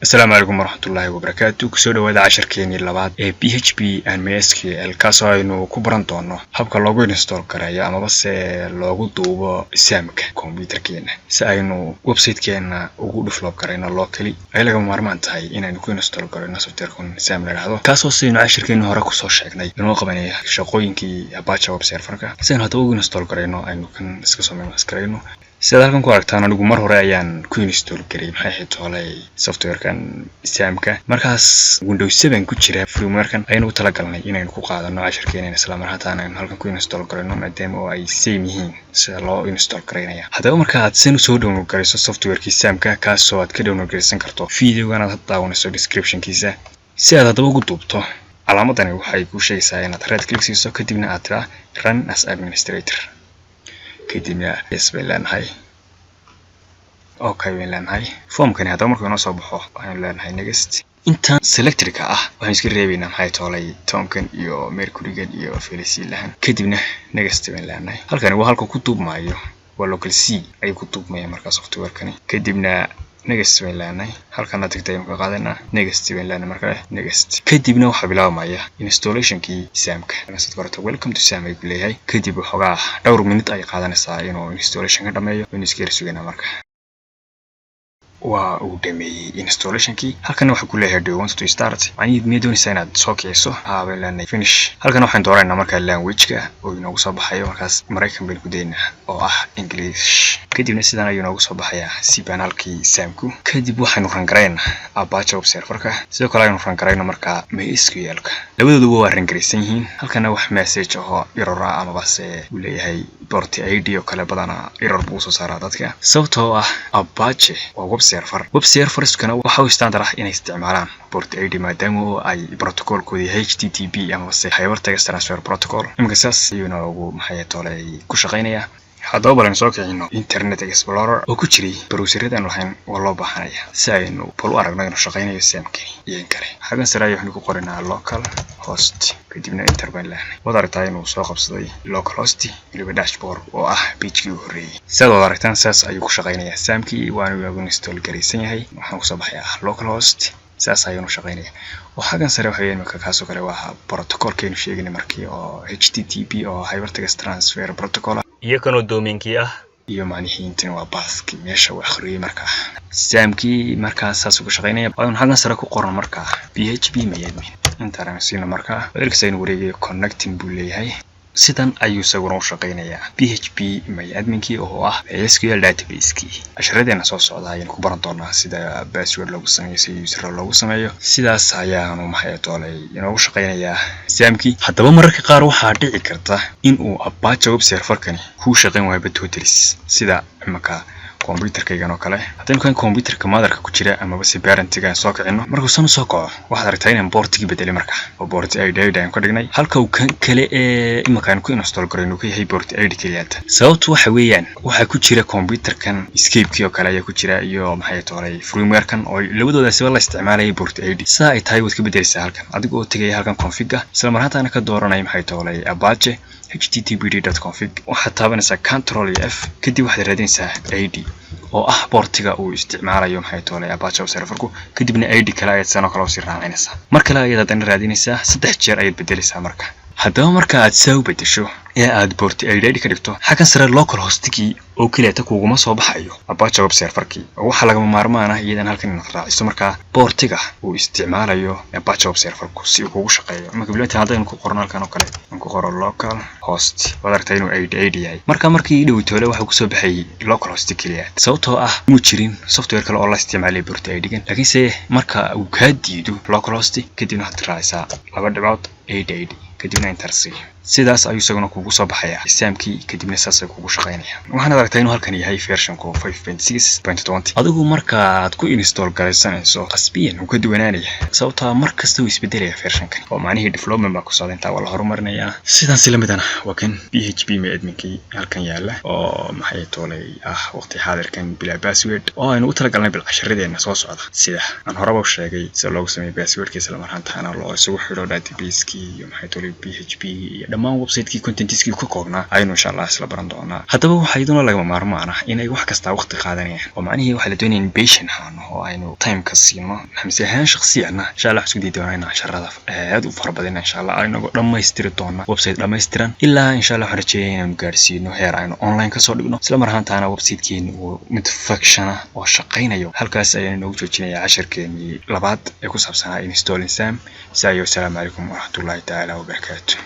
السلام عليكم ورحمة الله وبركاته. كسودة وهذا 10 كيني لبعض PHP and MySQL كاسو إنه كبران دونه habka loogu install karayo ama base loogu duubo samka computerkeena si aynu websitekeena ugu develop karayno locally ay laga maarmaan tahay inaynu ku install karayno softwarekan sam la yiraahdo kaasoo sidoo 10 keeni hore ku soo sheegnay inuu qabanaya shaqooyinkii Apache web serverka si aynu hadda ugu install karayno aynu kan iska soo meeskarayno sida halkan ku aragtaan anigu mar hore ayaan ku install garay maxay xitoolay softwarekan samka markaas Windows 7 ku jira firmwarekan aynu tala galnay inaynu ku qaadano 10 keenina isla mar haatan aynu halkan ku install karayno maadaama oo ay same yihiin sida loo install karaynaya hadaba marka aad soo download garayso softwareki samka kaasoo aad ka download garaysan karto videogan aad daawanayso description-kiisa si aad ugu duubto calaamadani waxay ku sheegaysaa inaad right click siiso kadibna aad tira run as administrator كدينا يسبلان هاي اوكي وين هاي فورم كان هذا مركو نو سو بخو وين لان هاي نيكست inta selectorka ah waxaan iska reebaynaa maxay toolay Tomkan iyo Mercury-gan iyo Felicity lahan kadibna next weyn laanay halkan waa halka ku duubmaayo waa local C ay ku duubmaya marka software-kani kadibna next weyn laanay halkan aad tagtay marka qaadana next weyn laanay marka next kadibna waxa bilaabmaya installation-kii samka nasad qorto welcome to sam ay leeyahay kadib waxa dhowr minute ay qaadanaysaa inuu installation ka dhameeyo in iska rasuugana marka waa uu dhameeyay installation-kii halkan waxa ku leeyahay do you want to start ani doonaysaa inaad soo keenso haabelan finish halkan waxaan dooraynaa marka language-ka oo inoogu soo baxayo markaas Mareykan baan ku deynaa oo ah English kadibna sidaan ayuu inoogu soo baxayaa si panelkii samku kadib waxaanu ran garaynaa Apache web serverka sidoo kale aynu ran garaynaa marka MySQL-ka labadooduba waa ran garaysan yihiin halkan wax message oo error ama base uu leeyahay port ID oo kale badana error buu soo saaraa dadka sababtoo ah Apache waa web servers-kana waxa uu standard ah inay isticmaalaan port ID maadaama ay protocol-kooda HTTP ama Hypertext Transfer Protocol imika saas ayuuna ugu maxay toolay ku shaqeynaya hadaba balan soo kicino Internet Explorer oo ku jiray browser-radan waxaan loo baahanaya si aynu bal u aragno inuu shaqeynayo samkani iyo kale xagan sare ayuu ku qoranaa local host kadibna enter baan lahayn wada aragtaa inuu soo qabsaday local host iyo dashboard oo ah page-kii u horeeyay sidoo aragtaan saas ayuu ku shaqeynaya samkii waana ugu install garaysan yahay waxaan ku soo baxayaa local host saas ayuu shaqeynaya waxaan sare waxay imika kaasoo kale waa protocol-keenu sheegnay markii oo HTTP oo Hypertext Transfer Protocol iyo kanoo domain-kii ah iyo macnihiintan waa path-kii meesha wax akhriyay marka samkii markaas saas ugu shaqeynaya waxaan sare ku qoran marka PHP mayadmin intaansiina marka wareegsan wareegay connecting buu leeyahay sidan ayuu isaguna u shaqeynayaa PHP MyAdmin-kii oo ah SQL database-kii asharadeena soo socda ayaan ku baran doonaa sida password lagu sameeyo si user loogu sameeyo sidaas ayaanu maxay toolay inuu shaqeynayaa samkii hadaba mararka qaar waxa dhici karta in uu Apache web server-kani ku shaqeyn waayo totally sida imaka computer-kaygan oo kale hadaan kan computer-ka motherka ku jira ama base parent-ga soo kicino markuu soo kaco waxaad aragtaa in port-kii bedelay marka oo port ID aan ku dhignay halka uu kan kale ee imakaan ku install garayno ku yahay port ID kaliyaata sababtu waxa weeyaan waxa ku jira computer-kan escape-kii oo kale ayaa ku jira iyo maxay toolay firmware-kan oo labadooda si la isticmaalay port ID saa ay tahay wad ka bedelaysaa halkan adigoo tagay halkan config-ga isla marhaana ka dooranay maxay toolay Apache httpd.config waxa taabanaysaa control F kadib waxaad raadinaysaa ID oo ah portiga uu isticmaalayo maxay toolay Apache web serverku kadibna ID kale ayaad sano kale u sii raacinaysaa marka la ayaad raadinaysaa 3 jeer ayaad bedelaysaa marka hadaba marka aad soo bedesho ee aad port ID ka dhigto xakan sare local host-kii oo kaliya ta kuuguma soo baxayo Apache web server-kii waxa laga maarmaan ah iyadana halkan inaad raaciso marka portiga uu isticmaalayo Apache web server-ku si uu ugu shaqeeyo marka bilaanta hadaan ku qorno halkan oo kale aan ku qoro local host wadarta inuu ID yahay markii dhawtoole waxa ku soo baxay local host kaliya sababtoo ah muu jirin software kale oo la isticmaalay port ID-gan laakiin se marka uu ka diido local host kadibna aad raacaysaa laba dhibaat ID kadibna enter sidaas ayuu isaguna kugu soo baxaya samkii kadibna saas ay kugu shaqeynaya waxaan aragtay inuu halkan yahay version-ku 5.6.20 adigu marka aad ku install garaysanayso qasbiyan uu ka duwanaanaya sababtoo markasta uu isbedelaya version-kan oo macnaheedu development ba ku soo inta wala horumarinayaa sidan si lamidana waa kan PHP MyAdmin-kii halkan yaala oo maxay toolay waqti xaadirkan bila password oo aynu u tala galnay bil casharadeena soo socda sida aan horeba u sheegay sida loogu sameeyo password-kiisa la marhantaana loo isugu xiro database-kii iyo maxay toolay PHP iyo dhammaan website-kii contentiskii ku koobnaa aynu insha Allah isla baran doonaa. Haddaba waxa idin laga maarmaan ah in ay wax kasta waqti qaadanayaan oo macnaheedu waxa la doonayaa in patient ahaano oo aynu time ka siino xamsi ahaan shakhsiyan insha Allah isku diidoonaa in casharada aad u farabadan insha Allah aynu dhamaystiri doonaa website dhammaystiran ilaa insha Allah rajayna inaan gaarsiino heer aynu online ka soo dhigno isla mar ahaantaana website-keen uu mid function ah oo shaqaynayo halkaas ayaan ugu joojinayaa casharkeennii labaad ee ku saabsanaa installing SAM. Assalamu alaykum wa rahmatullahi ta'ala wa barakatuh.